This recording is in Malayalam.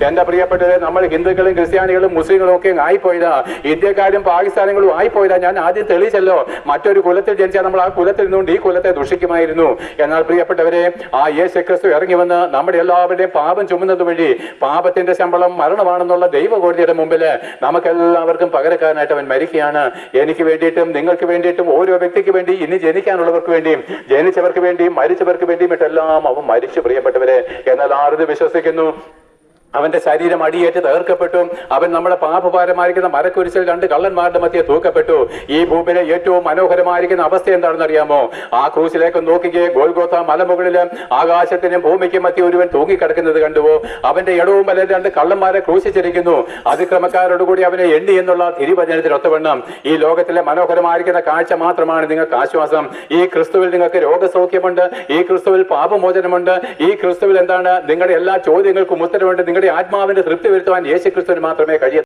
എന്റെ പ്രിയപ്പെട്ടവരെ, നമ്മൾ ഹിന്ദുക്കളും ക്രിസ്ത്യാനികളും മുസ്ലിങ്ങളും ഒക്കെ ആയിപ്പോയതാ, ഇന്ത്യക്കാരും പാകിസ്ഥാനികളും ആയിപ്പോയതാ. ഞാൻ ആദ്യം തെളിയിച്ചല്ലോ, മറ്റൊരു കുലത്തിൽ ജനിച്ചാൽ നമ്മൾ ആ കുലത്തിൽ നിന്നുകൊണ്ട് ഈ കുലത്തെ ദുഷിക്കുമായിരുന്നു. എന്നാൽ പ്രിയപ്പെട്ടവരെ, ആ യേശു ക്രിസ്തു ഇറങ്ങി വന്ന് നമ്മുടെ എല്ലാവരുടെയും പാപം ചുമന്നത് വഴി പാപത്തിന്റെ ശമ്പളം മരണമാണെന്നുള്ള ദൈവകോടതിയുടെ മുമ്പിൽ നമുക്കെല്ലാവർക്കും പകരക്കാരനായിട്ട് അവൻ മരിക്കുകയാണ്. എനിക്ക് വേണ്ടിയിട്ടും നിങ്ങൾക്ക് വേണ്ടിയിട്ടും ഓരോ വ്യക്തിക്ക് വേണ്ടി, ഇനി ജനിക്കാനുള്ളവർക്ക് വേണ്ടിയും ജനിച്ചവർക്ക് വേണ്ടിയും മരിച്ചവർക്ക് വേണ്ടിയും ഇട്ടെല്ലാം അവൻ മരിച്ചു പ്രിയപ്പെട്ടവരെ. എന്നാൽ ആരത് വിശ്വസിക്കുന്നു? അവന്റെ ശരീരം അടിയേറ്റ് തകർക്കപ്പെട്ടു. അവൻ നമ്മുടെ പാപഭാരമായിരിക്കുന്ന മരക്കുരിശിൽ 2 കള്ളന്മാരുടെ മധ്യേ തൂക്കപ്പെട്ടു. ഈ ഭൂമിയിലെ ഏറ്റവും മനോഹരമായിരിക്കുന്ന അവസ്ഥ എന്താണെന്ന് അറിയാമോ? ആ ക്രൂശിലേക്ക് നോക്കിക്കേ. ഗോൽഗോഥ മലമുകളില് ആകാശത്തിനും ഭൂമിക്കും മധ്യ ഒരുവൻ തൂങ്ങിക്കിടക്കുന്നത് കണ്ടുവോ? അവന്റെ ഇടവും വല 2 കള്ളന്മാരെ ക്രൂശിച്ചിരിക്കുന്നു. അതിക്രമക്കാരോടുകൂടി അവനെ എണ്ണി എന്നുള്ള തിരുവചനത്തിനൊത്തവണ്ണം ഈ ലോകത്തിലെ മനോഹരമായിരിക്കുന്ന കാഴ്ച മാത്രമാണ് നിങ്ങൾക്ക് ആശ്വാസം. ഈ ക്രിസ്തുവിൽ നിങ്ങൾക്ക് രോഗസൗഖ്യമുണ്ട്, ഈ ക്രിസ്തുവിൽ പാപമോചനമുണ്ട്, ഈ ക്രിസ്തുവിൽ എന്താണ്? നിങ്ങളുടെ എല്ലാ ചോദ്യങ്ങൾക്കും ഉത്തരവുണ്ട്. നിങ്ങളുടെ ആത്മാവിന്റെ തൃപ്തി വരുത്തുവാൻ യേശു ക്രിസ്തുവിന് മാത്രമേ കഴിയൂ.